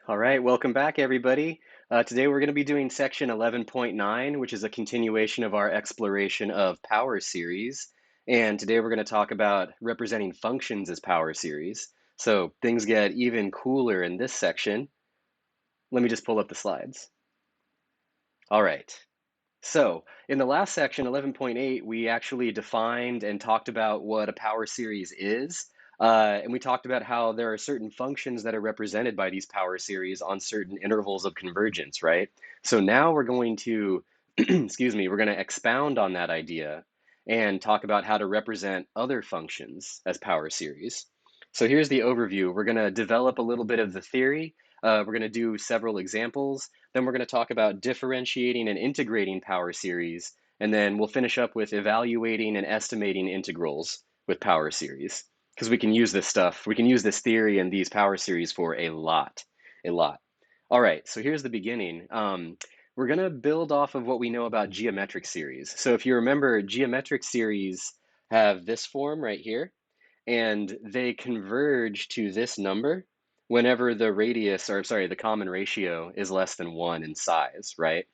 All right, welcome back, everybody. Today we're going to be doing section 11.9, which is a continuation of our exploration of power series. And today we're going to talk about representing functions as power series. So things get even cooler in this section. Let me just pull up the slides. All right. So in the last section, 11.8, we actually defined and talked about what a power series is. And we talked about how there are certain functions that are represented by these power series on certain intervals of convergence, right? So now we're going to, excuse me, we're going to expound on that idea and talk about how to represent other functions as power series. So here's the overview. We're going to develop a little bit of the theory. We're going to do several examples. Then we're going to talk about differentiating and integrating power series, and then we'll finish up with evaluating and estimating integrals with power series, because we can use this stuff, we can use this theory and these power series for a lot, a lot. All right, so here's the beginning. We're going to build off of what we know about geometric series. So if you remember, geometric series have this form right here, and they converge to this number whenever the radius, or sorry, the common ratio is less than 1 in size, right?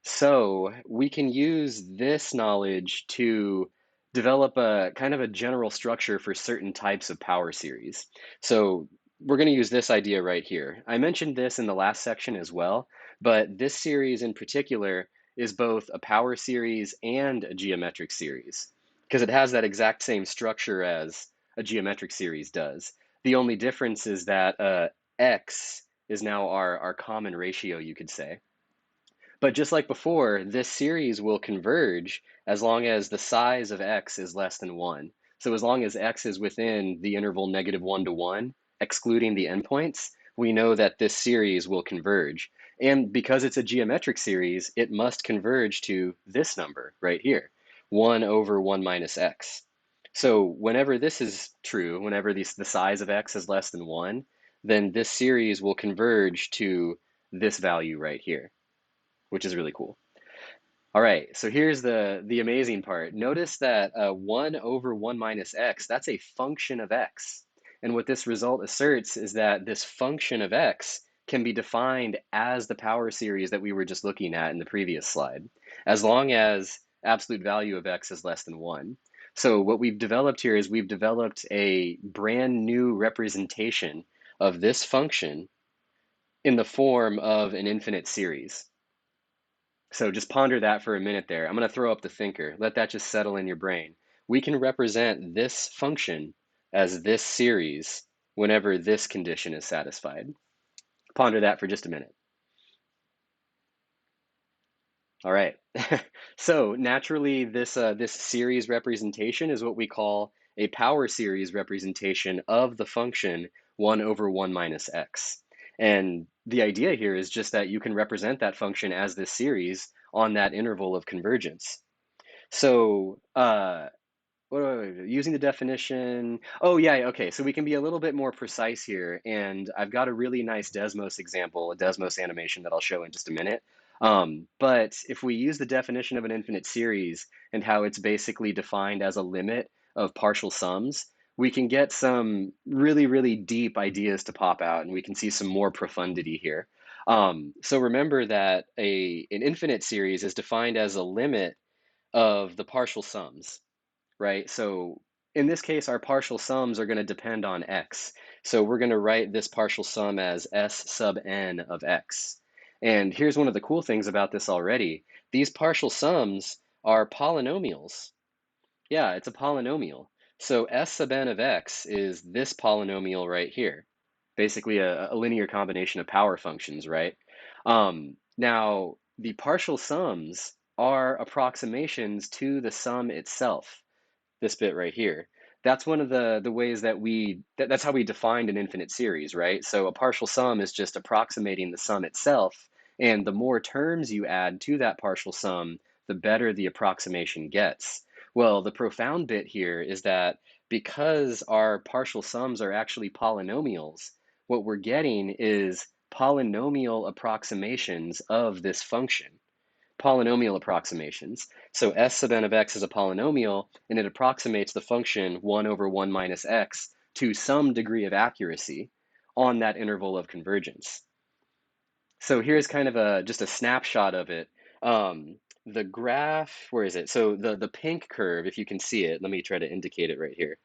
So we can use this knowledge to develop a kind of a general structure for certain types of power series. So we're going to use this idea right here. I mentioned this in the last section as well, but this series in particular is both a power series and a geometric series because it has that exact same structure as a geometric series does. The only difference is that x is now our common ratio, you could say. But just like before, this series will converge as long as the size of x is less than 1. So as long as x is within the interval -1 to 1, excluding the endpoints, we know that this series will converge. And because it's a geometric series, it must converge to this number right here, 1 over 1 minus x. So whenever this is true, whenever the size of x is less than 1, then this series will converge to this value right here, which is really cool. All right, so here's the amazing part. Notice that 1 over 1 minus x, that's a function of x. And what this result asserts is that this function of x can be defined as the power series that we were just looking at in the previous slide, as long as absolute value of x is less than 1. So what we've developed here is we've developed a brand new representation of this function in the form of an infinite series. So just ponder that for a minute there. I'm going to throw up the thinker. Let that just settle in your brain. We can represent this function as this series whenever this condition is satisfied. Ponder that for just a minute. All right. So naturally, this series representation is what we call a power series representation of the function 1 over 1 minus x. And the idea here is just that you can represent that function as this series on that interval of convergence. So, using the definition. Oh, yeah, okay. So we can be a little bit more precise here. And I've got a really nice Desmos example, a Desmos animation that I'll show in just a minute. But if we use the definition of an infinite series and how it's basically defined as a limit of partial sums, we can get some really, really deep ideas to pop out, and we can see some more profundity here. So remember that an infinite series is defined as a limit of the partial sums, right? So in this case, our partial sums are going to depend on x. So we're going to write this partial sum as s sub n of x. And here's one of the cool things about this already. These partial sums are polynomials. Yeah, it's a polynomial. So s sub n of x is this polynomial right here. Basically a linear combination of power functions, right? Now, the partial sums are approximations to the sum itself, this bit right here. That's one of the ways that that's how we defined an infinite series, right? So a partial sum is just approximating the sum itself, and the more terms you add to that partial sum, the better the approximation gets. Well, the profound bit here is that because our partial sums are actually polynomials, what we're getting is polynomial approximations of this function, polynomial approximations. So s sub n of x is a polynomial, and it approximates the function 1 over 1 minus x to some degree of accuracy on that interval of convergence. So here's kind of just a snapshot of it. The graph, where is it? So the pink curve, if you can see it, let me try to indicate it right here.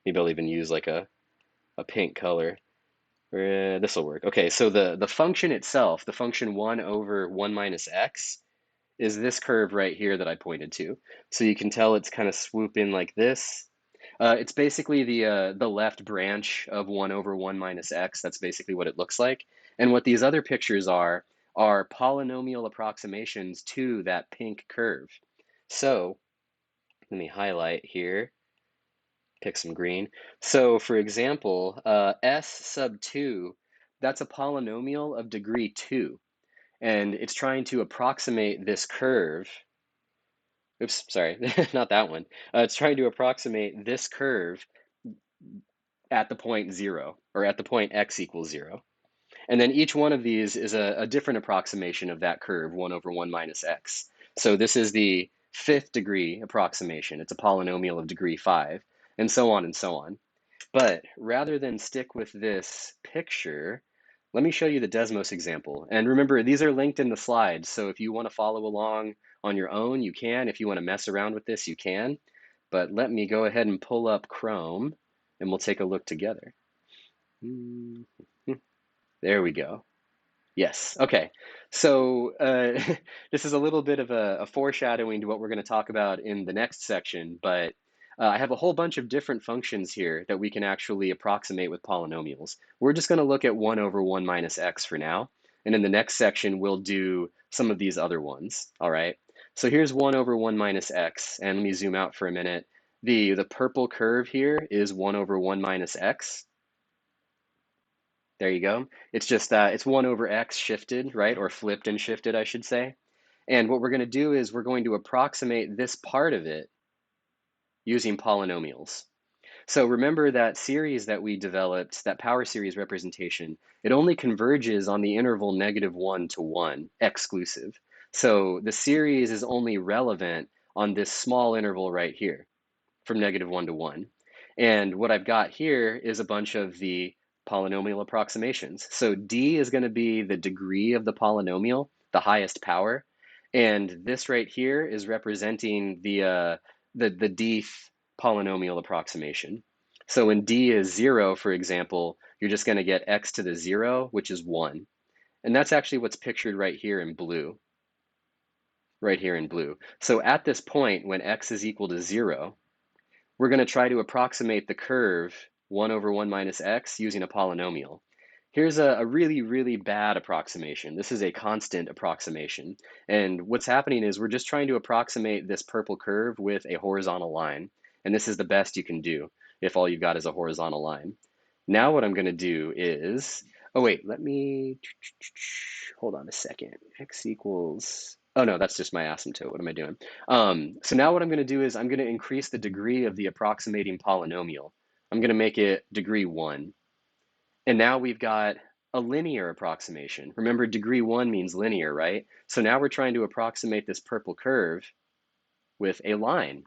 Maybe I'll even use like a pink color. This will work. Okay, so the function itself, the function 1 over 1 minus x, is this curve right here that I pointed to. So you can tell it's kind of swooping like this. It's basically the left branch of 1 over 1 minus x. That's basically what it looks like. And what these other pictures are polynomial approximations to that pink curve. So let me highlight here, pick some green. So for example, s sub 2, that's a polynomial of degree 2. And it's trying to approximate this curve. Oops, sorry, not that one. It's trying to approximate this curve at the point 0, or at the point x equals 0. And then each one of these is a different approximation of that curve, 1 over 1 minus x. So this is the fifth degree approximation. It's a polynomial of degree 5, and so on and so on. But rather than stick with this picture, let me show you the Desmos example. And remember, these are linked in the slides, so if you want to follow along on your own, you can. If you want to mess around with this, you can. But let me go ahead and pull up Chrome, and we'll take a look together. There we go. Yes. Okay. So this is a little bit of a foreshadowing to what we're going to talk about in the next section, but I have a whole bunch of different functions here that we can actually approximate with polynomials. We're just going to look at 1 over 1 minus x for now, and in the next section we'll do some of these other ones. All right. So here's 1 over 1 minus x, and let me zoom out for a minute. The purple curve here is 1 over 1 minus x. There you go. It's just it's 1 over x shifted, right? Or flipped and shifted, I should say. And what we're going to do is we're going to approximate this part of it using polynomials. So remember that series that we developed, that power series representation, it only converges on the interval -1 to 1, exclusive. So the series is only relevant on this small interval right here, from -1 to 1. And what I've got here is a bunch of the polynomial approximations. So d is going to be the degree of the polynomial, the highest power. And this right here is representing the dth polynomial approximation. So when d is 0, for example, you're just going to get x to the 0, which is 1. And that's actually what's pictured right here in blue. Right here in blue. So at this point, when x is equal to 0, we're going to try to approximate the curve 1 over 1 minus x using a polynomial. Here's a really, really bad approximation. This is a constant approximation. And what's happening is we're just trying to approximate this purple curve with a horizontal line. And this is the best you can do if all you've got is a horizontal line. Now what I'm going to do is, oh wait, let me, hold on a second. X equals, oh no, that's just my asymptote. What am I doing? So now what I'm going to do is I'm going to increase the degree of the approximating polynomial. I'm going to make it degree 1. And now we've got a linear approximation. Remember, degree 1 means linear, right? So now we're trying to approximate this purple curve with a line.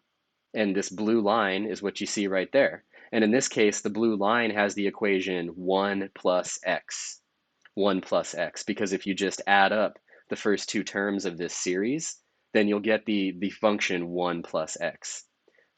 And this blue line is what you see right there. And in this case, the blue line has the equation 1 plus x. 1 plus x, because if you just add up the first two terms of this series, then you'll get the function 1 plus x.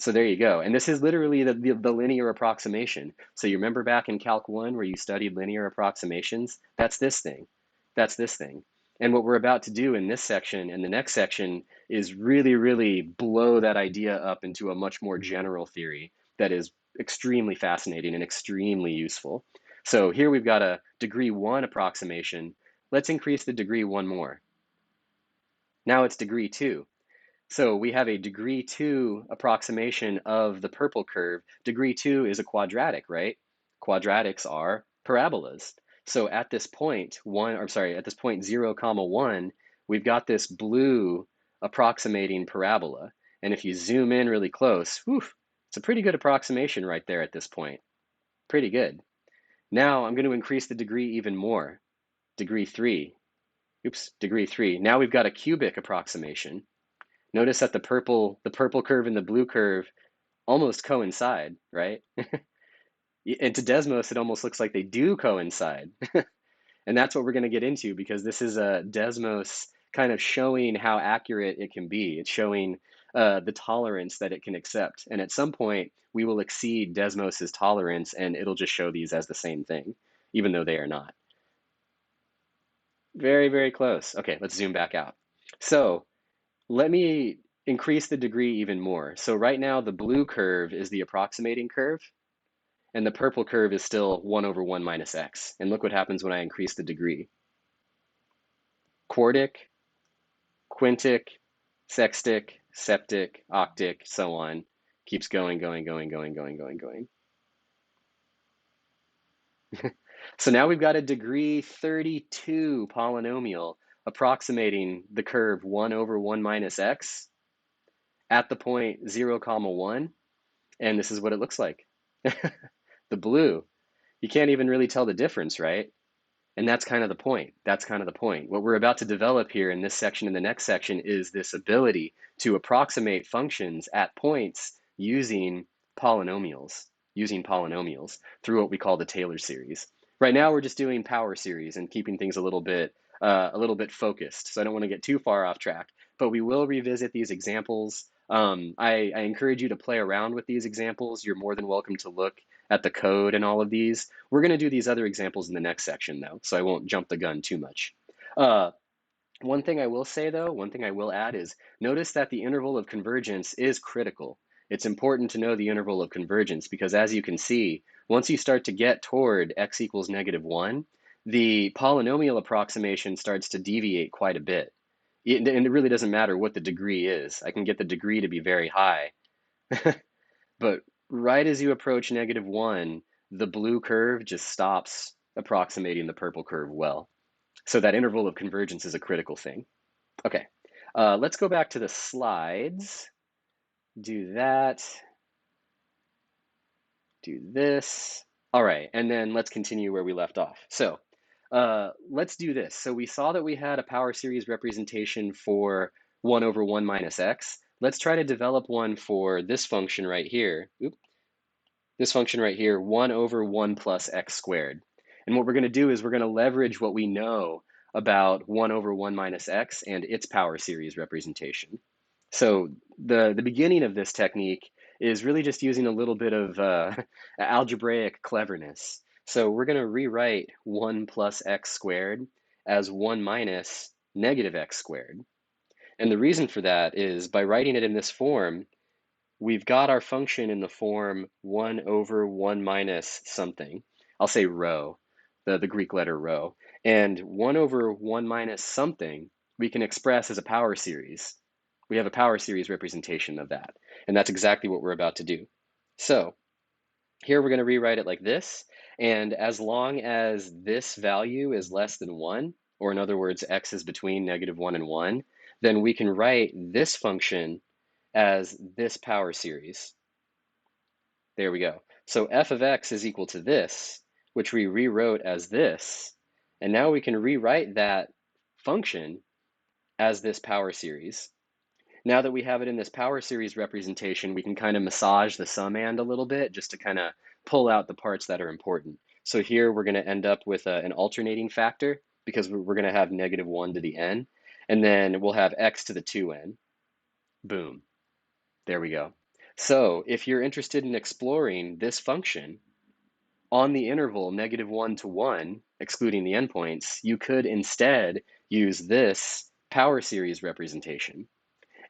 So there you go. And this is literally the linear approximation. So you remember back in Calc 1 where you studied linear approximations? That's this thing. That's this thing. And what we're about to do in this section and the next section is really, really blow that idea up into a much more general theory that is extremely fascinating and extremely useful. So here we've got a degree 1 approximation. Let's increase the degree 1 more. Now it's degree 2. So we have a degree 2 approximation of the purple curve. Degree 2 is a quadratic, right? Quadratics are parabolas. So at this point, at this point 0, comma 1, we've got this blue approximating parabola. And if you zoom in really close, whew, it's a pretty good approximation right there at this point. Pretty good. Now I'm going to increase the degree even more. Degree 3. Oops, degree 3. Now we've got a cubic approximation. Notice that the purple curve and the blue curve almost coincide, right? And to Desmos, it almost looks like they do coincide. And that's what we're going to get into because this is a Desmos kind of showing how accurate it can be. It's showing the tolerance that it can accept. And at some point, we will exceed Desmos's tolerance and it'll just show these as the same thing, even though they are not. Very, very close. Okay, let's zoom back out. So let me increase the degree even more. So right now, the blue curve is the approximating curve, and the purple curve is still 1 over 1 minus x. And look what happens when I increase the degree. Quartic, quintic, sextic, septic, octic, so on. Keeps going, going, going, going, going, going, going. So now we've got a degree 32 polynomial approximating the curve 1 over 1 minus x at the point 0, comma 1. And this is what it looks like. The blue. You can't even really tell the difference, right? And that's kind of the point. That's kind of the point. What we're about to develop here in this section and the next section is this ability to approximate functions at points using polynomials through what we call the Taylor series. Right now, we're just doing power series and keeping things a little bit focused. So I don't want to get too far off track, but we will revisit these examples. I encourage you to play around with these examples. You're more than welcome to look at the code and all of these. We're going to do these other examples in the next section, though, so I won't jump the gun too much. One thing I will say, though, one thing I will add is notice that the interval of convergence is critical. It's important to know the interval of convergence because, as you can see, once you start to get toward x equals -1, the polynomial approximation starts to deviate quite a bit. And it really doesn't matter what the degree is. I can get the degree to be very high. But right as you approach -1, the blue curve just stops approximating the purple curve well. So that interval of convergence is a critical thing. Okay, let's go back to the slides. Do that. Do this. All right, and then let's continue where we left off. So let's do this. So we saw that we had a power series representation for 1 over 1 minus x. Let's try to develop one for this function right here. Oop. This function right here, 1 over 1 plus x squared. And what we're going to do is we're going to leverage what we know about 1 over 1 minus x and its power series representation. So the beginning of this technique is really just using a little bit of algebraic cleverness. So we're going to rewrite 1 plus x squared as 1 minus negative x squared. And the reason for that is by writing it in this form, we've got our function in the form 1 over 1 minus something. I'll say rho, the Greek letter rho. And 1 over 1 minus something we can express as a power series. We have a power series representation of that. And that's exactly what we're about to do. So here we're going to rewrite it like this. And as long as this value is less than 1, or in other words, x is between -1 and 1, then we can write this function as this power series. There we go. So f of x is equal to this, which we rewrote as this. And now we can rewrite that function as this power series. Now that we have it in this power series representation, we can kind of massage the summand a little bit just to kind of pull out the parts that are important. So here we're going to end up with an alternating factor because we're going to have -1 to the n. And then we'll have x to the 2n. Boom. There we go. So if you're interested in exploring this function on the interval -1 to 1, excluding the endpoints, you could instead use this power series representation.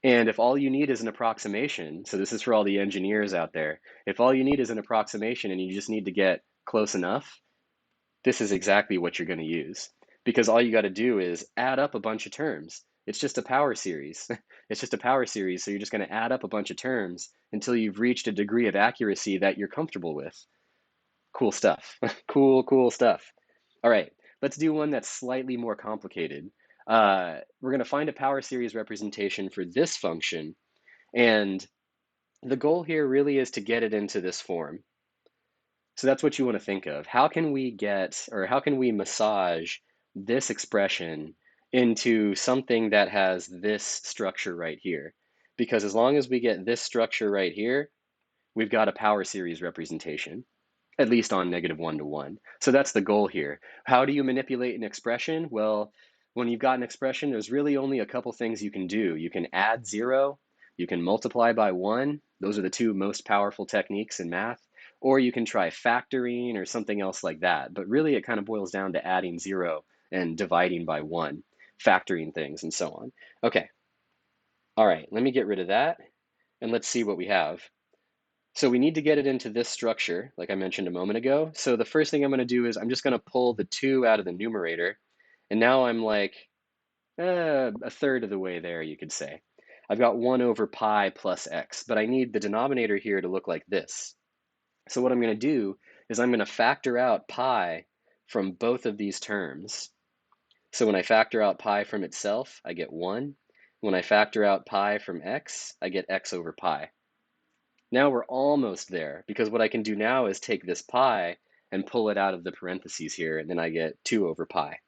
And if all you need is an approximation, so this is for all the engineers out there, if all you need is an approximation and you just need to get close enough, this is exactly what you're going to use. Because all you got to do is add up a bunch of terms. It's just a power series. It's just a power series, so you're just going to add up a bunch of terms until you've reached a degree of accuracy that you're comfortable with. Cool stuff. Cool stuff. All right, let's do one that's slightly more complicated. We're going to find a power series representation for this function, and the goal here really is to get it into this form. So that's what you want to think of. How can we get, or how can we massage this expression into something that has this structure right here? Because as long as we get this structure right here, we've got a power series representation. at least on -1 to 1. So that's the goal here. How do you manipulate an expression? Well, when you've got an expression, there's really only a couple things you can do. You can add 0, you can multiply by 1. Those are the two most powerful techniques in math. Or you can try factoring or something else like that. But really, it kind of boils down to adding 0 and dividing by 1, factoring things, and so on. Okay, all right, let me get rid of that, and let's see what we have. So we need to get it into this structure, like I mentioned a moment ago. So the first thing I'm going to do is I'm just going to pull the 2 out of the numerator. And now I'm like a third of the way there, you could say. I've got 1 over pi plus x, but I need the denominator here to look like this. So what I'm going to do is I'm going to factor out pi from both of these terms. So when I factor out pi from itself, I get 1. When I factor out pi from x, I get x over pi. Now we're almost there, because what I can do now is take this pi and pull it out of the parentheses here, and then I get 2 over pi.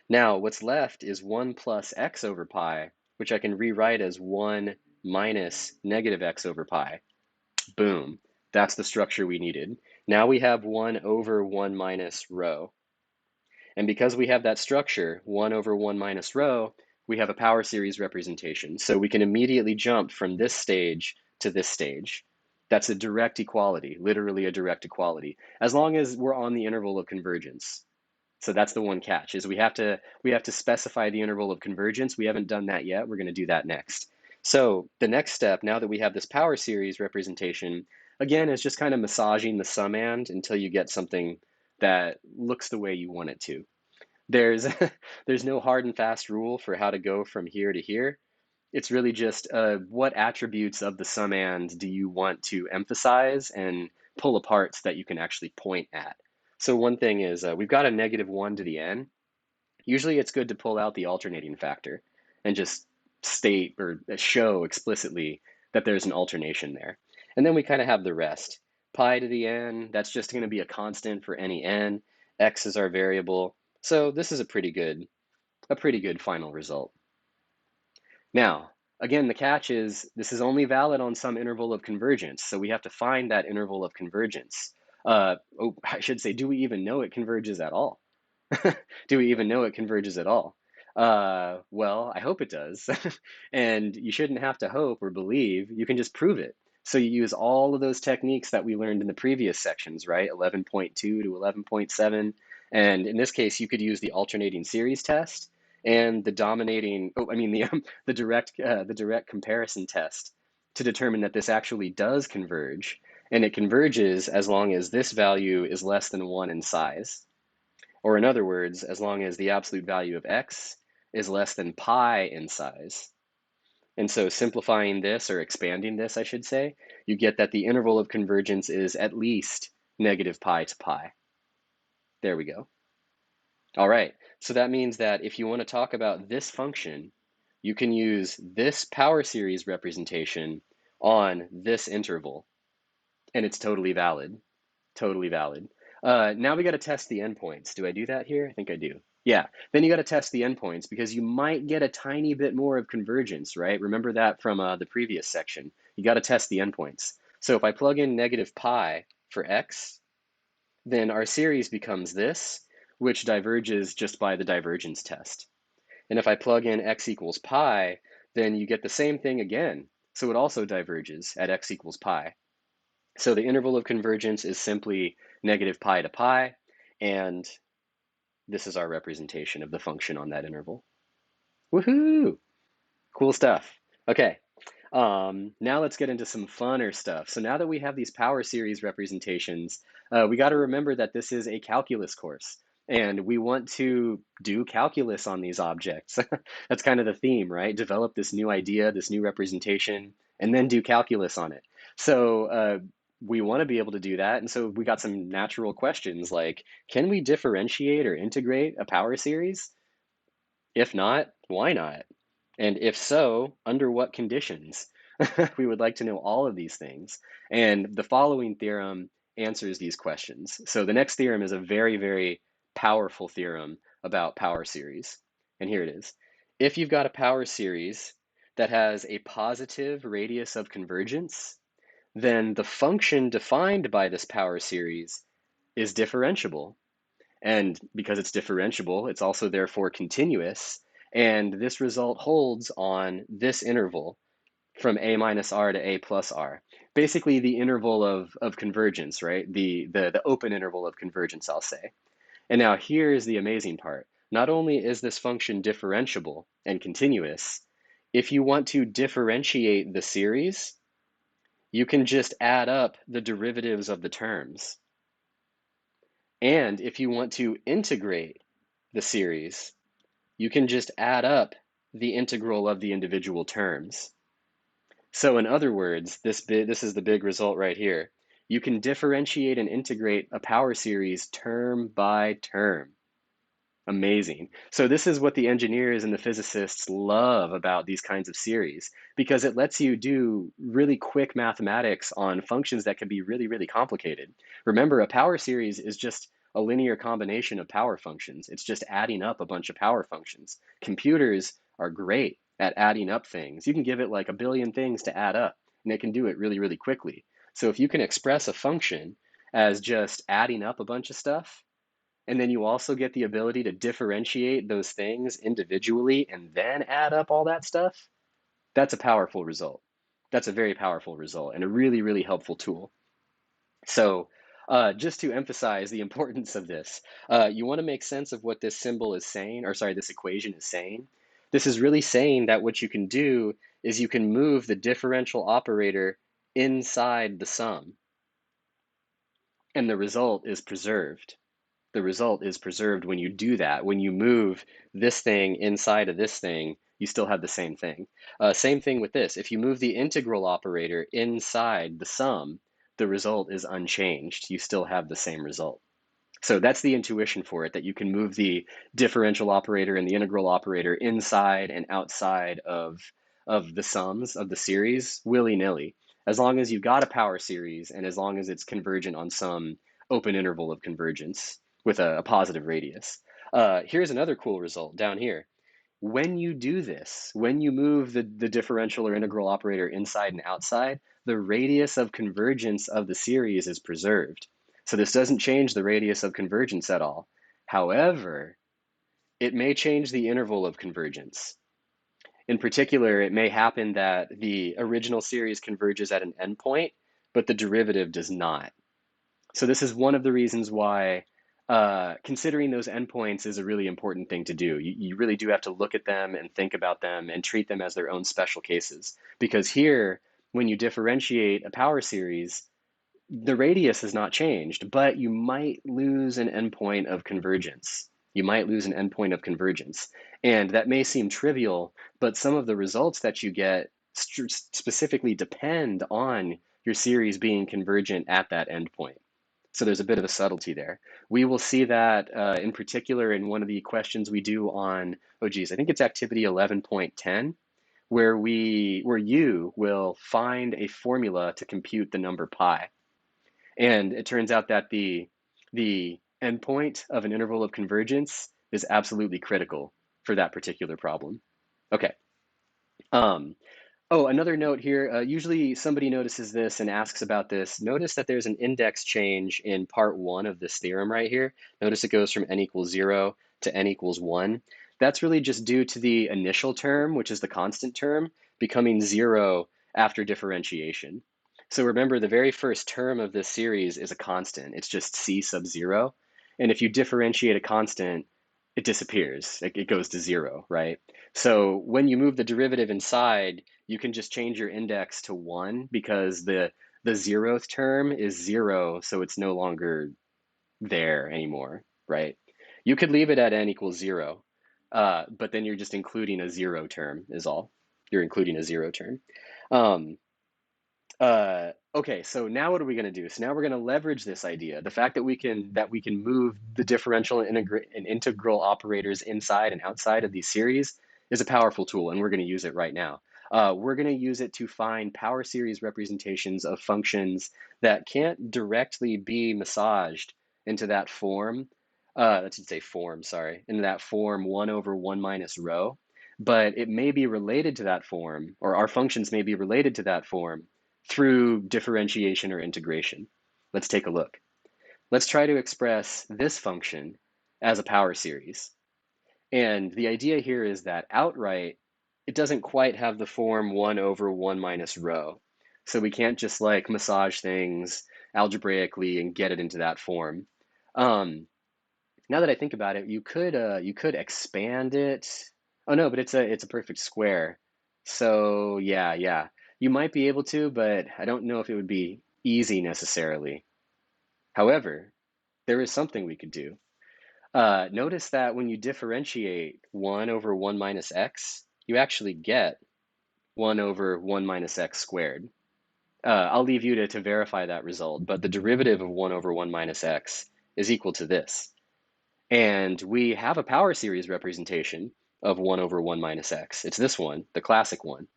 Now what's left is 1 plus x over pi, which I can rewrite as 1 minus negative x over pi. Boom. That's the structure we needed. Now we have 1 over 1 minus rho. And because we have that structure, 1 over 1 minus rho, we have a power series representation. So we can immediately jump from this stage to this stage. That's a direct equality, literally a direct equality, as long as we're on the interval of convergence. So that's the one catch, is we have to specify the interval of convergence. We haven't done that yet. We're going to do that next. So the next step, now that we have this power series representation, again, is just kind of massaging the summand until you get something that looks the way you want it to. There's there's no hard and fast rule for how to go from here to here. It's really just what attributes of the summand do you want to emphasize and pull apart so that you can actually point at. So one thing is we've got a -1 to the n. Usually it's good to pull out the alternating factor and just state or show explicitly that there's an alternation there. And then we kind of have the rest. Pi to the n, that's just going to be a constant for any n. X is our variable. So this is a pretty good final result. Now, again, the catch is this is only valid on some interval of convergence, so we have to find that interval of convergence. I should say, do we even know it converges at all? Do we even know it converges at all? Well, I hope it does. And you shouldn't have to hope or believe, you can just prove it. So you use all of those techniques that we learned in the previous sections, right? 11.2 to 11.7. And in this case, you could use the alternating series test and the direct comparison test to determine that this actually does converge. And it converges as long as this value is less than 1 in size. Or in other words, as long as the absolute value of x is less than pi in size. And so simplifying this, or expanding this, I should say, you get that the interval of convergence is at least -pi to pi. There we go. All right, so that means that if you want to talk about this function, you can use this power series representation on this interval, and it's totally valid. Totally valid. Now we got to test the endpoints. Do I do that here? I think I do. Yeah, then you got to test the endpoints because you might get a tiny bit more of convergence, right? Remember that from the previous section. You got to test the endpoints. So if I plug in -pi for x, then our series becomes this, which diverges just by the divergence test. And if I plug in x equals pi, then you get the same thing again. So it also diverges at x equals pi. So the interval of convergence is simply -pi to pi, and this is our representation of the function on that interval. Woohoo! Cool stuff. Okay, now let's get into some funner stuff. So now that we have these power series representations, we got to remember that this is a calculus course, and we want to do calculus on these objects. That's kind of the theme, right? Develop this new idea, this new representation, and then do calculus on it. So we want to be able to do that, and so we got some natural questions like, can we differentiate or integrate a power series? If not, why not? And if so, under what conditions? We would like to know all of these things. And the following theorem answers these questions. So the next theorem is a very, very powerful theorem about power series. And here it is. If you've got a power series that has a positive radius of convergence, then the function defined by this power series is differentiable. And because it's differentiable, it's also therefore continuous. And this result holds on this interval from a minus r to a plus r. Basically, the interval of convergence, right? The open interval of convergence, I'll say. And now here is the amazing part. Not only is this function differentiable and continuous, if you want to differentiate the series, you can just add up the derivatives of the terms. And if you want to integrate the series, you can just add up the integral of the individual terms. So in other words, this is the big result right here. You can differentiate and integrate a power series term by term. Amazing. So this is what the engineers and the physicists love about these kinds of series, because it lets you do really quick mathematics on functions that can be really, really complicated. Remember, a power series is just a linear combination of power functions. It's just adding up a bunch of power functions. Computers are great at adding up things. You can give it like a billion things to add up, and it can do it really, really quickly. So if you can express a function as just adding up a bunch of stuff, and then you also get the ability to differentiate those things individually and then add up all that stuff. That's a powerful result. That's a very powerful result and a really, really helpful tool. So, just to emphasize the importance of this, you want to make sense of what this symbol is saying, or sorry, this equation is saying. This is really saying that what you can do is you can move the differential operator inside the sum, and the result is preserved. The result is preserved when you do that. When you move this thing inside of this thing, you still have the same thing. Same thing with this. If you move the integral operator inside the sum, the result is unchanged. You still have the same result. So that's the intuition for it, that you can move the differential operator and the integral operator inside and outside of the sums of the series willy-nilly, as long as you've got a power series and as long as it's convergent on some open interval of convergence with a positive radius. Here's another cool result down here. When you do this, when you move the differential or integral operator inside and outside, the radius of convergence of the series is preserved. So this doesn't change the radius of convergence at all. However, it may change the interval of convergence. In particular, it may happen that the original series converges at an endpoint, but the derivative does not. So this is one of the reasons why considering those endpoints is a really important thing to do. You really do have to look at them and think about them and treat them as their own special cases. Because here, when you differentiate a power series, the radius has not changed, but you might lose an endpoint of convergence. You might lose an endpoint of convergence. And that may seem trivial, but some of the results that you get specifically depend on your series being convergent at that endpoint. So there's a bit of a subtlety there. We will see that in particular in one of the questions we do on, oh geez, I think it's activity 11.10, where you will find a formula to compute the number pi. And it turns out that the endpoint of an interval of convergence is absolutely critical for that particular problem. Okay. Um, Oh, another note here. Usually somebody notices this and asks about this. Notice that there's an index change in part one of this theorem right here. Notice it goes from n equals 0 to n equals 1. That's really just due to the initial term, which is the constant term, becoming 0 after differentiation. So remember, the very first term of this series is a constant. It's just c sub 0. And if you differentiate a constant, it disappears. It goes to 0, right? So when you move the derivative inside, you can just change your index to 1 because the zeroth term is 0, so it's no longer there anymore, right? You could leave it at n equals 0, but then you're just including a 0 term is all. You're including a 0 term. Um, okay, so now what are we going to do? So now we're going to leverage this idea, the fact that we can move the differential and integral operators inside and outside of these series is a powerful tool, and we're going to use it right now. We're going to use it to find power series representations of functions that can't directly be massaged into that form. That should say form, sorry, into that form 1 over 1 minus rho, but it may be related to that form, or our functions may be related to that form through differentiation or integration. Let's take a look. Let's try to express this function as a power series. And the idea here is that outright, it doesn't quite have the form 1 over 1 minus rho. So we can't just like massage things algebraically and get it into that form. Now that I think about it, you could expand it. Oh no, but it's a perfect square. So yeah. You might be able to, but I don't know if it would be easy necessarily. However, there is something we could do. Notice that when you differentiate 1 over 1 minus x, you actually get 1 over 1 minus x squared. I'll leave you to verify that result, but the derivative of 1 over 1 minus x is equal to this. And we have a power series representation of 1 over 1 minus x. It's this one, the classic one.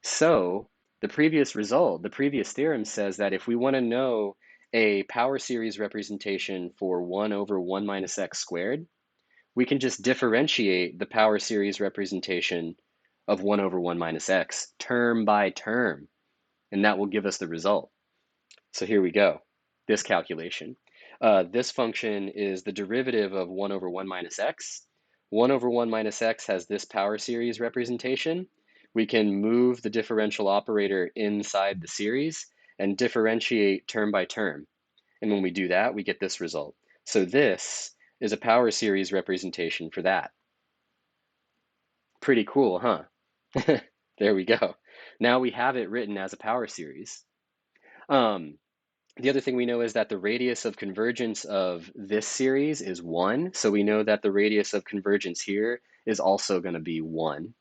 So the previous result, the previous theorem says that if we want to know a power series representation for 1 over 1 minus x squared, we can just differentiate the power series representation of 1 over 1 minus x term by term, and that will give us the result. So here we go, this calculation. This function is the derivative of 1 over 1 minus x. 1 over 1 minus x has this power series representation. We can move the differential operator inside the series and differentiate term by term. And when we do that, we get this result. So this is a power series representation for that. Pretty cool, huh? There we go. Now we have it written as a power series. The other thing we know is that the radius of convergence of this series is 1. So we know that the radius of convergence here is also going to be 1.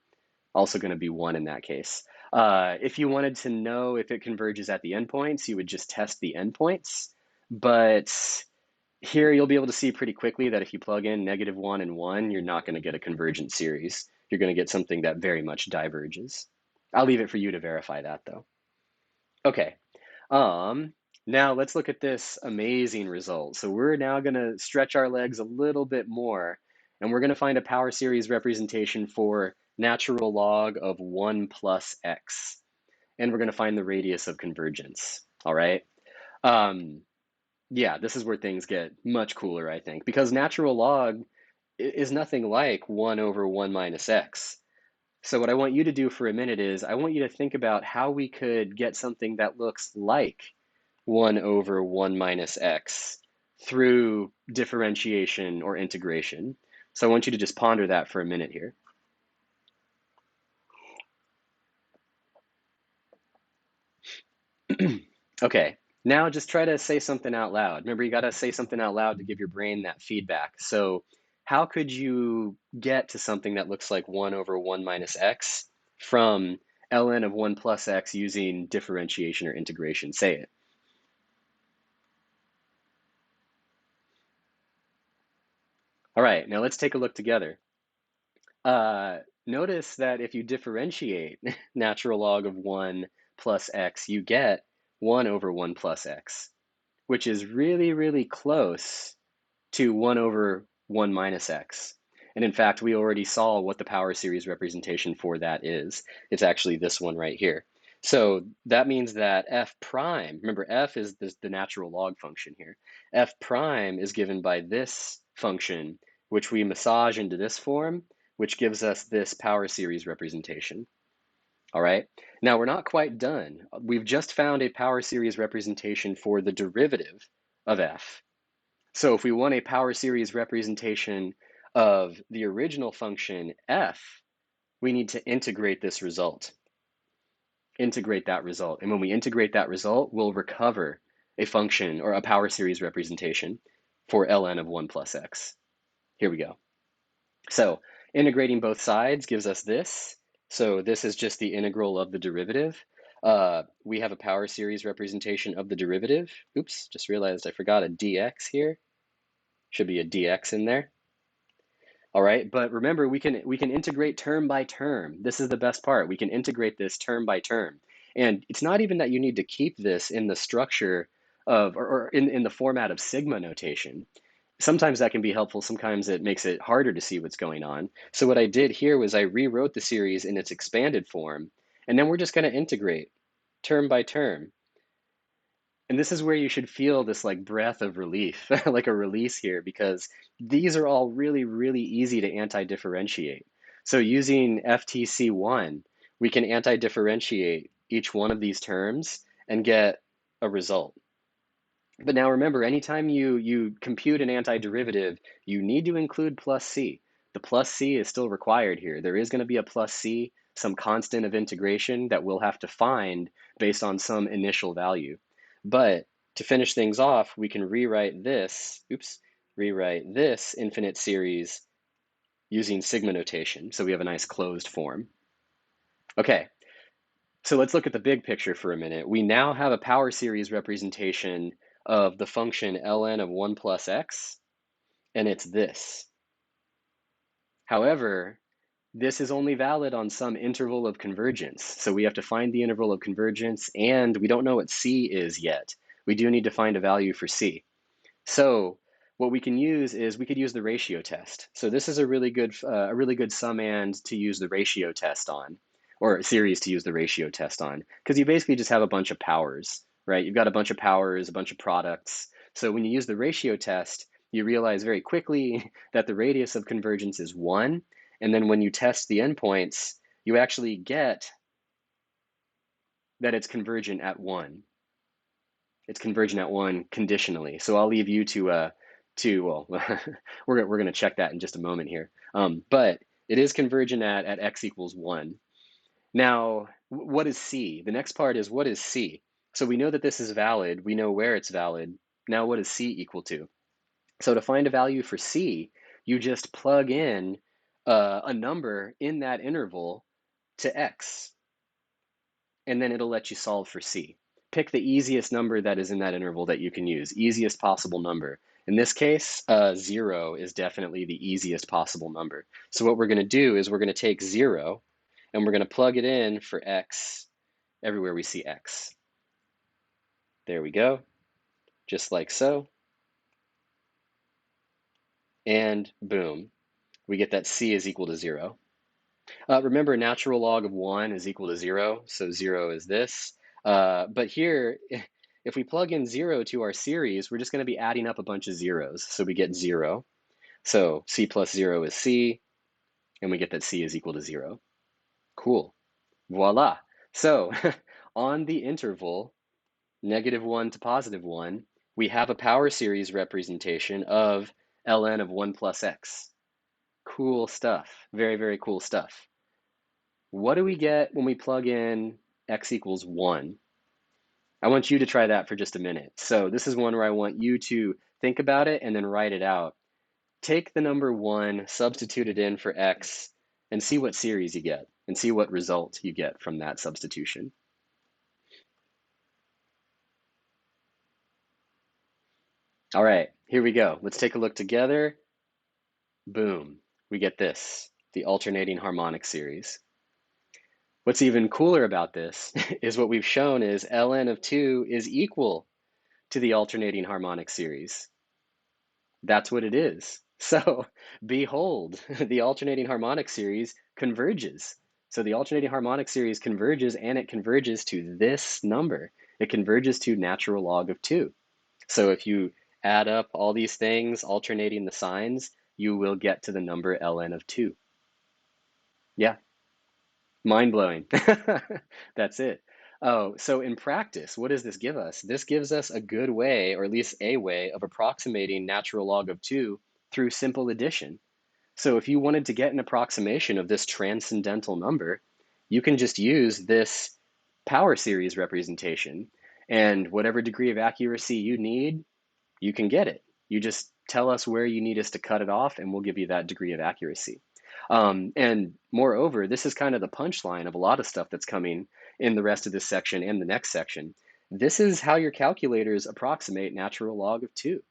Also going to be 1 in that case. If you wanted to know if it converges at the endpoints, you would just test the endpoints. But here you'll be able to see pretty quickly that if you plug in -1 and 1, you're not going to get a convergent series. You're going to get something that very much diverges. I'll leave it for you to verify that though. Okay, now let's look at this amazing result. So we're now going to stretch our legs a little bit more, and we're going to find a power series representation for natural log of 1 plus x. And we're going to find the radius of convergence, all right? Yeah, this is where things get much cooler, I think, because natural log is nothing like 1 over 1 minus x. So what I want you to do for a minute is I want you to think about how we could get something that looks like 1 over 1 minus x through differentiation or integration. So I want you to just ponder that for a minute here. Okay, now just try to say something out loud. Remember, you got to say something out loud to give your brain that feedback. So how could you get to something that looks like 1 over 1 minus x from ln of 1 plus x using differentiation or integration? Say it. All right, now let's take a look together. Notice that if you differentiate natural log of 1 plus x, you get 1 over 1 plus x, which is really, really close to 1 over 1 minus x. And in fact, we already saw what the power series representation for that is. It's actually this one right here. So that means that f prime, remember f is the natural log function here. F prime is given by this function, which we massage into this form, which gives us this power series representation. All right, now we're not quite done. We've just found a power series representation for the derivative of f. So if we want a power series representation of the original function f, we need to integrate this result. Integrate that result. And when we integrate that result, we'll recover a function or a power series representation for ln of 1 plus x. Here we go. So integrating both sides gives us this. So this is just the integral of the derivative. We have a power series representation of the derivative. Oops, just realized I forgot a dx here. Should be a dx in there. All right, but remember, we can integrate term by term. This is the best part. We can integrate this term by term. And it's not even that you need to keep this in the structure of, or in the format of sigma notation. Sometimes that can be helpful. Sometimes it makes it harder to see what's going on. So what I did here was I rewrote the series in its expanded form, and then we're just going to integrate term by term. And this is where you should feel this like breath of relief, like a release here, because these are all really, really easy to anti-differentiate. So using FTC1, we can anti-differentiate each one of these terms and get a result. But now remember, anytime you compute an antiderivative, you need to include plus c. The plus c is still required here. There is going to be a plus c, some constant of integration that we'll have to find based on some initial value. But to finish things off, we can rewrite this, rewrite this infinite series using sigma notation. So we have a nice closed form. Okay, so let's look at the big picture for a minute. We now have a power series representation of the function ln of 1 plus x, and it's this. However, this is only valid on some interval of convergence. So we have to find the interval of convergence, and we don't know what c is yet. We do need to find a value for c. So what we can use is we could use the ratio test. So this is a really good summand to use the ratio test on, or a series to use the ratio test on, because you basically just have a bunch of powers, right? You've got a bunch of powers, a bunch of products. So when you use the ratio test, you realize very quickly that the radius of convergence is 1. And then when you test the endpoints, you actually get that it's convergent at 1. It's convergent at 1 conditionally. So I'll leave you well, we're going to check that in just a moment here. But it is convergent at x equals 1. Now, what is c? The next part is, what is c? So we know that this is valid. We know where it's valid. Now, what is c equal to? So to find a value for c, you just plug in a number in that interval to x, and then it'll let you solve for c. Pick the easiest number that is in that interval that you can use, easiest possible number. In this case, 0 is definitely the easiest possible number. So what we're going to do is we're going to take 0, and we're going to plug it in for x everywhere we see x. There we go, just like so. And boom, we get that c is equal to 0. Remember, natural log of 1 is equal to 0, so 0 is this. But here, if we plug in 0 to our series, we're just going to be adding up a bunch of zeros. So we get 0. So c plus 0 is c, and we get that c is equal to 0. Cool. Voila. So on the interval -1 to +1, we have a power series representation of ln of 1 plus x. Cool stuff. Very, very cool stuff. What do we get when we plug in x equals 1? I want you to try that for just a minute. So this is one where I want you to think about it and then write it out. Take the number 1, substitute it in for x, and see what series you get, and see what result you get from that substitution. All right, here we go. Let's take a look together. Boom, we get this, the alternating harmonic series. What's even cooler about this is what we've shown is ln of 2 is equal to the alternating harmonic series. That's what it is. So behold, the alternating harmonic series converges. So the alternating harmonic series converges, and it converges to this number. It converges to natural log of 2. So if you add up all these things, alternating the signs, you will get to the number ln of 2. Yeah, mind-blowing. That's it. Oh, so in practice, what does this give us? This gives us a good way, or at least a way, of approximating natural log of 2 through simple addition. So if you wanted to get an approximation of this transcendental number, you can just use this power series representation, and whatever degree of accuracy you need, you can get it. You just tell us where you need us to cut it off, and we'll give you that degree of accuracy. And moreover, this is kind of the punchline of a lot of stuff that's coming in the rest of this section and the next section. This is how your calculators approximate natural log of 2.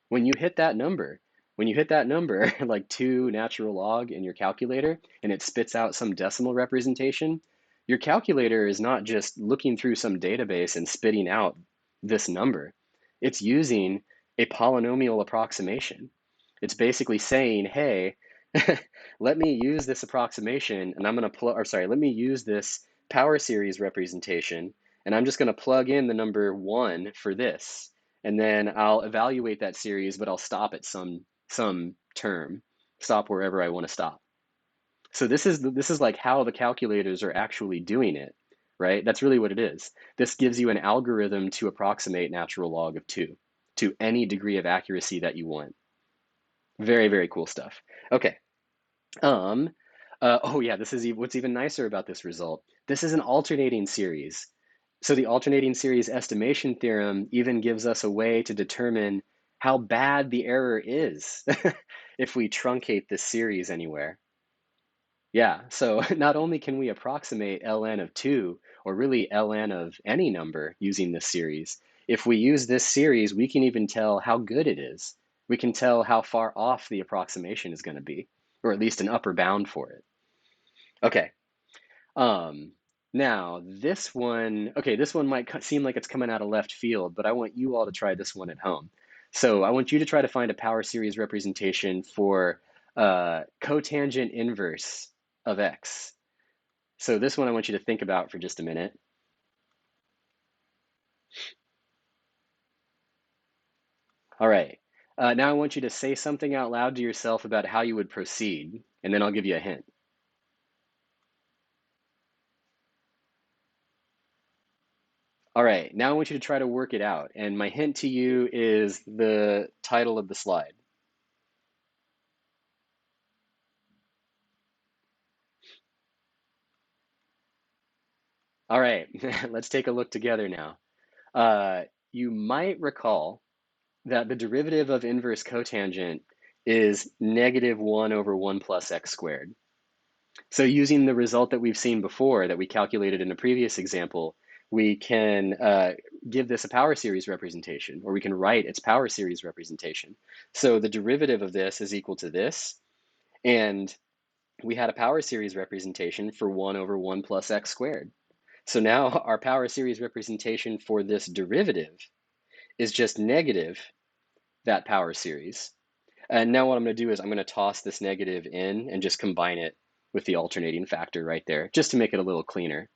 When you hit that number, like 2 natural log in your calculator, and it spits out some decimal representation, your calculator is not just looking through some database and spitting out this number. It's using a polynomial approximation. It's basically saying, hey, let me use this approximation, and I'm going to let me use this power series representation, And I'm just going to plug in the number 1 for this. And then I'll evaluate that series, but I'll stop at some term, stop wherever I want to stop. So this is like how the calculators are actually doing it, right? That's really what it is. This gives you an algorithm to approximate natural log of 2 to any degree of accuracy that you want. Very, very cool stuff. Okay. Um, oh yeah, this is what's even nicer about this result. This is an alternating series. So the alternating series estimation theorem even gives us a way to determine how bad the error is if we truncate this series anywhere. Yeah, so not only can we approximate ln of 2, or really ln of any number using this series, if we use this series, we can even tell how good it is. We can tell how far off the approximation is going to be, or at least an upper bound for it. Okay, um, now this one might seem like it's coming out of left field, but I want you all to try this one at home. So I want you to try to find a power series representation for cotangent inverse of x. So this one I want you to think about for just a minute. All right. Now I want you to say something out loud to yourself about how you would proceed, and then I'll give you a hint. All right, now I want you to try to work it out, and my hint to you is the title of the slide. All right, let's take a look together now. You might recall that the derivative of inverse cotangent is -1 over 1 plus x squared. So using the result that we've seen before, that we calculated in a previous example, we can give this a power series representation, or we can write its power series representation. So the derivative of this is equal to this, and we had a power series representation for 1 over 1 plus x squared. So now our power series representation for this derivative is just negative that power series. And now what I'm going to do is I'm going to toss this negative in and just combine it with the alternating factor right there, just to make it a little cleaner.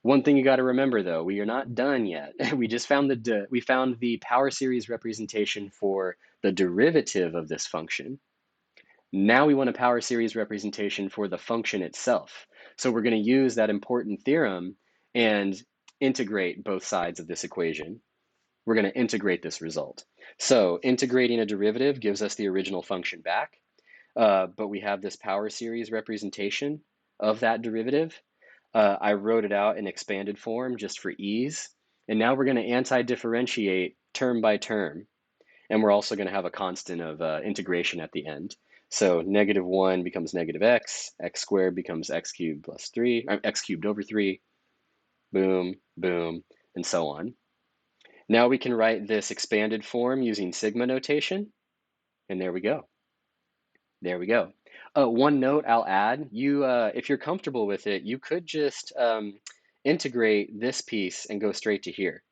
One thing you got to remember though, we are not done yet. We just found the power series representation for the derivative of this function. Now we want a power series representation for the function itself. So we're going to use that important theorem and integrate both sides of this equation. We're going to integrate this result. So integrating a derivative gives us the original function back, but we have this power series representation of that derivative. I wrote it out in expanded form just for ease. And now we're going to anti-differentiate term by term. And we're also going to have a constant of integration at the end. So -1 becomes -x, x squared becomes x cubed plus 3, x cubed over 3, boom, boom, and so on. Now we can write this expanded form using sigma notation, and there we go. There we go. One note I'll add, if you're comfortable with it, you could just integrate this piece and go straight to here.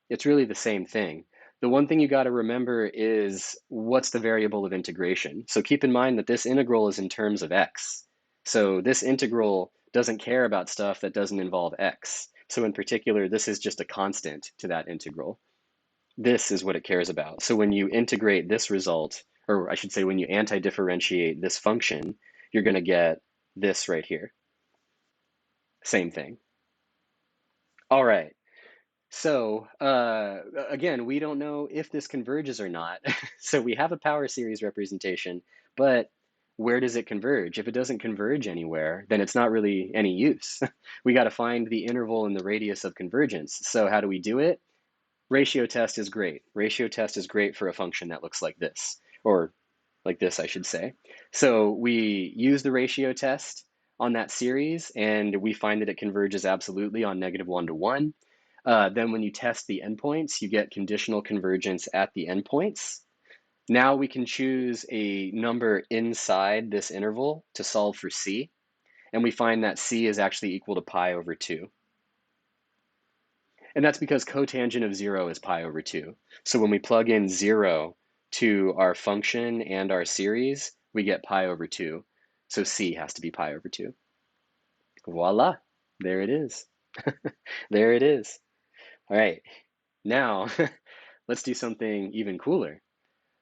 It's really the same thing. The one thing you got to remember is what's the variable of integration. So keep in mind that this integral is in terms of x. So this integral doesn't care about stuff that doesn't involve x. So in particular, this is just a constant to that integral. This is what it cares about. So when you integrate this result, or I should say when you anti-differentiate this function, you're going to get this right here. Same thing. All right. So again, we don't know if this converges or not. So we have a power series representation, but where does it converge? If it doesn't converge anywhere, then it's not really any use. We got to find the interval and the radius of convergence. So how do we do it? Ratio test is great. Ratio test is great for a function that looks like this, or like this, I should say. So we use the ratio test on that series, and we find that it converges absolutely on -1 to 1. Then when you test the endpoints, you get conditional convergence at the endpoints. Now we can choose a number inside this interval to solve for c, and we find that c is actually equal to pi over 2. And that's because cotangent of 0 is pi over 2. So when we plug in 0 to our function and our series, we get pi over 2. So c has to be pi over 2. Voila, there it is. There it is. All right, now let's do something even cooler.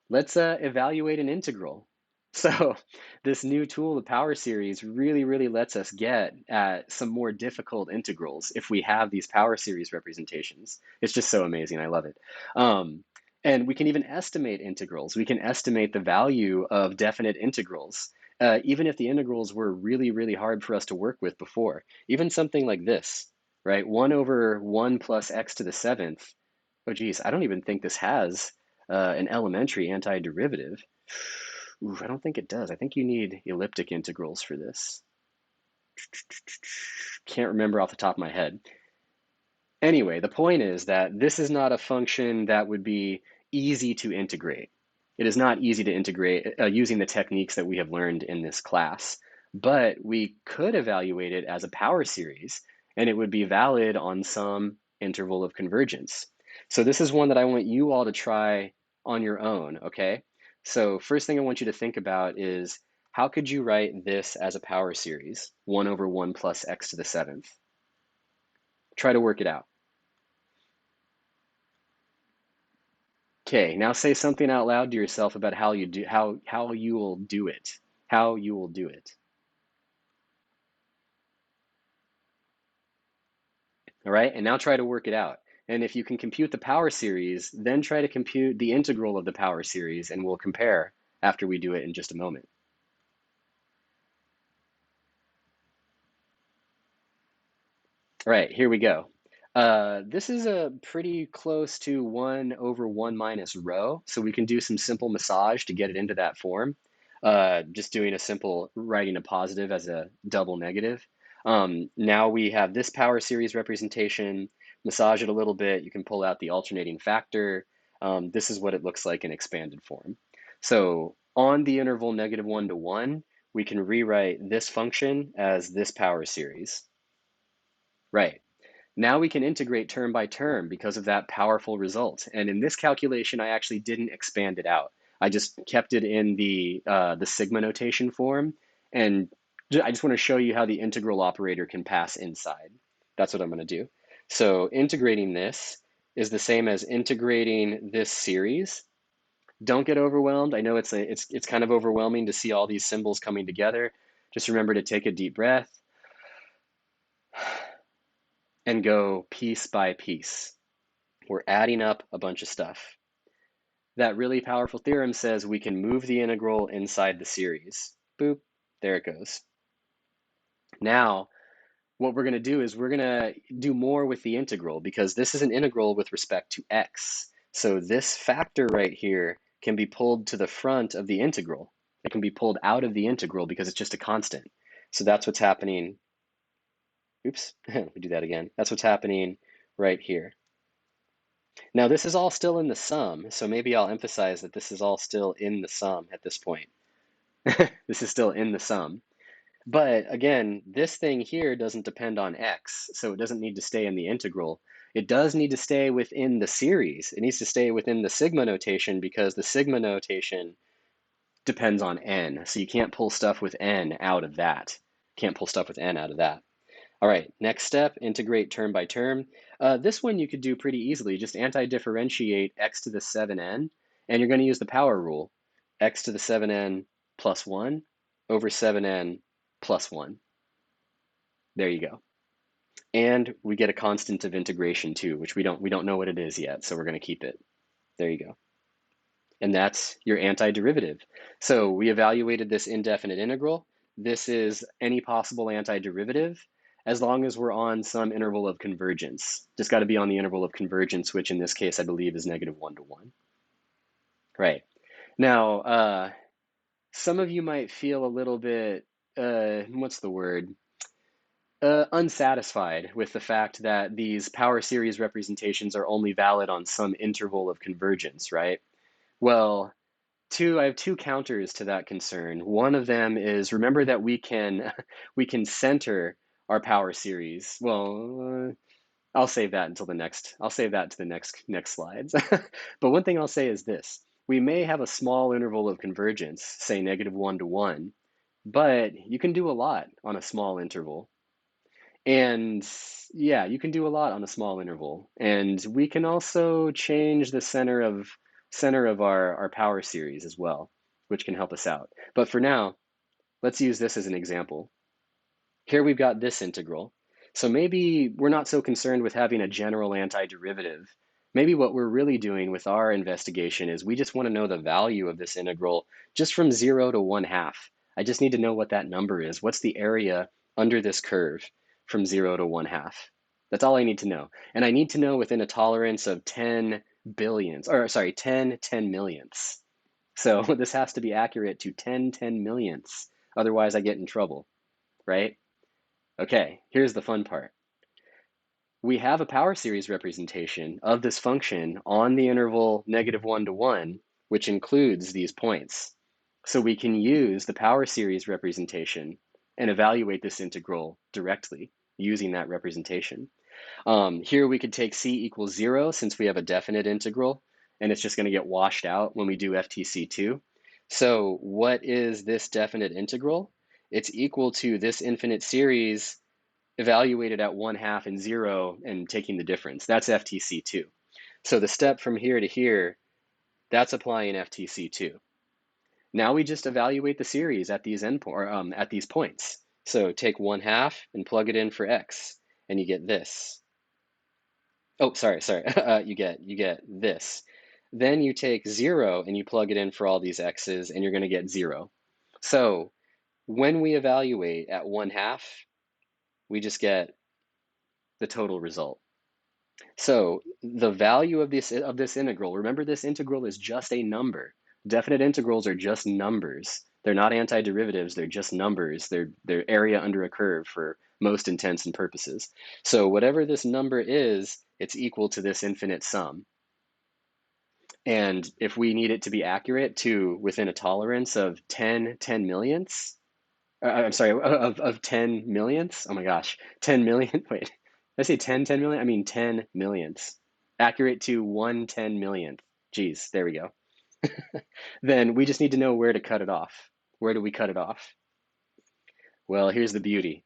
Let's evaluate an integral. So this new tool, the power series, really lets us get at some more difficult integrals if we have these power series representations. It's just so amazing. I love it. Um, and we can even estimate integrals. We can estimate the value of definite integrals, even if the integrals were really hard for us to work with before. Even something like this, right? 1 over 1 plus x to the seventh. Oh, geez, I don't even think this has an elementary antiderivative. Ooh, I don't think it does. I think you need elliptic integrals for this. Can't remember off the top of my head. Anyway, the point is that this is not a function that would be easy to integrate. It is not easy to integrate using the techniques that we have learned in this class, but we could evaluate it as a power series, and it would be valid on some interval of convergence. So this is one that I want you all to try on your own, okay? So first thing I want you to think about is how could you write this as a power series, 1 over 1 plus x to the seventh? Try to work it out. Okay, now say something out loud to yourself about how you will do it. How you will do it. All right, and now try to work it out. And if you can compute the power series, then try to compute the integral of the power series, and we'll compare after we do it in just a moment. All right, here we go. This is a pretty close to 1 over 1 minus rho, so we can do some simple massage to get it into that form. Just doing a simple writing a positive as a double negative. Now we have this power series representation, massage it a little bit, you can pull out the alternating factor. This is what it looks like in expanded form. So on the interval -1 to 1, we can rewrite this function as this power series. Right. Now we can integrate term by term because of that powerful result. And in this calculation, I actually didn't expand it out. I just kept it in the sigma notation form. And I just want to show you how the integral operator can pass inside. That's what I'm going to do. So integrating this is the same as integrating this series. Don't get overwhelmed. I know it's kind of overwhelming to see all these symbols coming together. Just remember to take a deep breath and go piece by piece. We're adding up a bunch of stuff. That really powerful theorem says we can move the integral inside the series. Boop, there it goes. Now, what we're going to do is we're going to do more with the integral because this is an integral with respect to x. So this factor right here can be pulled to the front of the integral. It can be pulled out of the integral because it's just a constant. So that's what's happening. Oops, we do that again. That's what's happening right here. Now this is all still in the sum, so maybe I'll emphasize that this is all still in the sum at this point. This is still in the sum. But again, this thing here doesn't depend on x, so it doesn't need to stay in the integral. It does need to stay within the series. It needs to stay within the sigma notation because the sigma notation depends on n. So you can't pull stuff with n out of that. Can't pull stuff with n out of that. All right, next step, integrate term by term. This one you could do pretty easily. Just anti-differentiate x to the 7n, and you're going to use the power rule. X to the 7n plus 1 over 7n plus 1. There you go. And we get a constant of integration too, which we don't know what it is yet, so we're going to keep it. There you go. And that's your antiderivative. So we evaluated this indefinite integral. This is any possible antiderivative as long as we're on some interval of convergence. Just got to be on the interval of convergence, which in this case I believe is -1 to 1. Right. Now, some of you might feel a little bit, what's the word? Unsatisfied with the fact that these power series representations are only valid on some interval of convergence, right? Well, I have two counters to that concern. One of them is remember that we can we can center our power series. Well, I'll save that until the next. I'll save that to the next slides. But one thing I'll say is this: we may have a small interval of convergence, say -1 to 1, but you can do a lot on a small interval. And yeah, you can do a lot on a small interval. And we can also change the center of our power series as well, which can help us out. But for now, let's use this as an example. Here we've got this integral. So maybe we're not so concerned with having a general antiderivative. Maybe what we're really doing with our investigation is we just want to know the value of this integral just from 0 to 1/2. I just need to know what that number is. What's the area under this curve from 0 to 1/2? That's all I need to know. And I need to know within a tolerance of 10 billionths, or sorry, 10 millionths. So this has to be accurate to 10 millionths. Otherwise, I get in trouble, right? Okay, here's the fun part. We have a power series representation of this function on the interval -1 to 1, which includes these points. So we can use the power series representation and evaluate this integral directly using that representation. Here we could take c equals 0 since we have a definite integral, and it's just going to get washed out when we do FTC2. So what is this definite integral? It's equal to this infinite series evaluated at 1/2 and 0 and taking the difference. That's FTC2. So the step from here to here, that's applying FTC2. Now we just evaluate the series at these at these points. So take 1/2 and plug it in for x, and you get this. Oh, sorry. You get this. Then you take 0 and you plug it in for all these x's, and you're going to get 0. So when we evaluate at 1/2, we just get the total result. So the value of this integral, remember this integral is just a number. Definite integrals are just numbers. They're not antiderivatives, they're just numbers. They're area under a curve for most intents and purposes. So whatever this number is, it's equal to this infinite sum. And if we need it to be accurate to within a tolerance of 10 millionths, I'm sorry, of 10 millionths. Oh my gosh, 10 million. Wait, did I say 10 million? I mean 10 millionths. Accurate to 1/10 millionth. Geez, there we go. Then we just need to know where to cut it off. Where do we cut it off? Well, here's the beauty.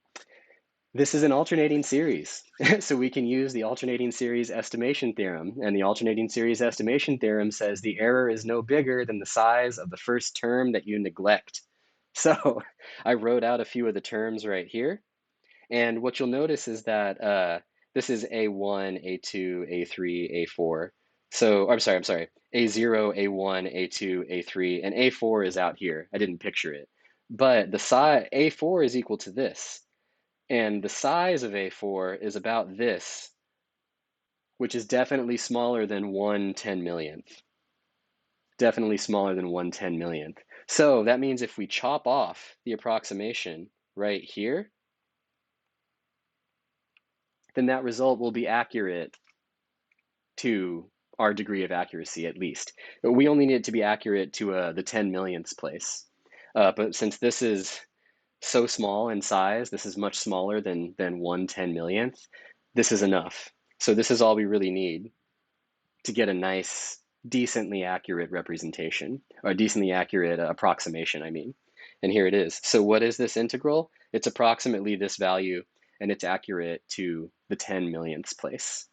This is an alternating series, so we can use the alternating series estimation theorem. And the alternating series estimation theorem says the error is no bigger than the size of the first term that you neglect. So I wrote out a few of the terms right here. And what you'll notice is that this is A1, A2, A3, A4. So I'm sorry, A0, A1, A2, A3, and A4 is out here. I didn't picture it. But the size A4 is equal to this. And the size of A4 is about this, which is definitely smaller than 1/10 millionth. Definitely smaller than 1/10 millionth. So that means if we chop off the approximation right here, then that result will be accurate to our degree of accuracy at least. But we only need it to be accurate to the 10 millionths place. But since this is so small in size, this is much smaller than 1/10 millionth, this is enough. So this is all we really need to get a nice, decently accurate representation, or a decently accurate approximation, I mean. And here it is. So what is this integral? It's approximately this value, and it's accurate to the 10 millionths place.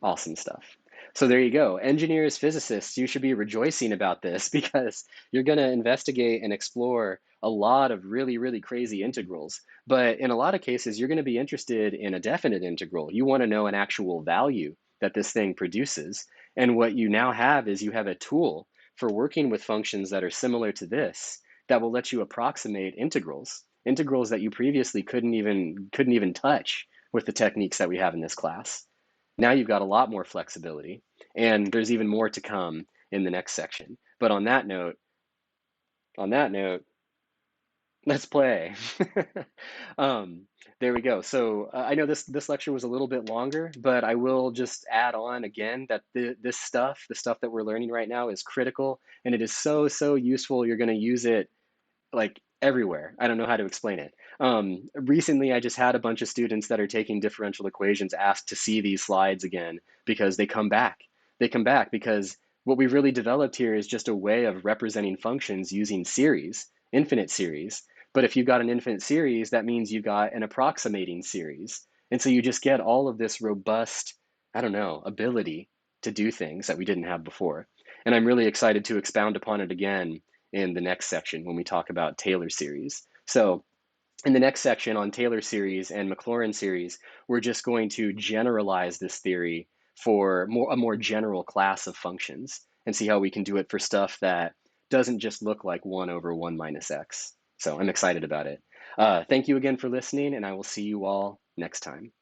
Awesome stuff. So there you go. Engineers, physicists, you should be rejoicing about this because you're going to investigate and explore a lot of really, really crazy integrals. But in a lot of cases, you're going to be interested in a definite integral. You want to know an actual value that this thing produces. And what you now have is you have a tool for working with functions that are similar to this that will let you approximate integrals that you previously couldn't even touch with the techniques that we have in this class. Now you've got a lot more flexibility, and there's even more to come in the next section. But on that note, let's play. um, there we go. So I know this lecture was a little bit longer, but I will just add on again that the stuff that we're learning right now is critical, and it is so useful. You're going to use it like everywhere. I don't know how to explain it. Recently, I just had a bunch of students that are taking differential equations asked to see these slides again because they come back. They come back because what we've really developed here is just a way of representing functions using series, infinite series. But if you got an infinite series, that means you got an approximating series. And so you just get all of this robust, I don't know, ability to do things that we didn't have before. And I'm really excited to expound upon it again in the next section when we talk about Taylor series. So in the next section on Taylor series and Maclaurin series, we're just going to generalize this theory for a more general class of functions and see how we can do it for stuff that doesn't just look like 1 over 1 minus x. So I'm excited about it. Thank you again for listening, and I will see you all next time.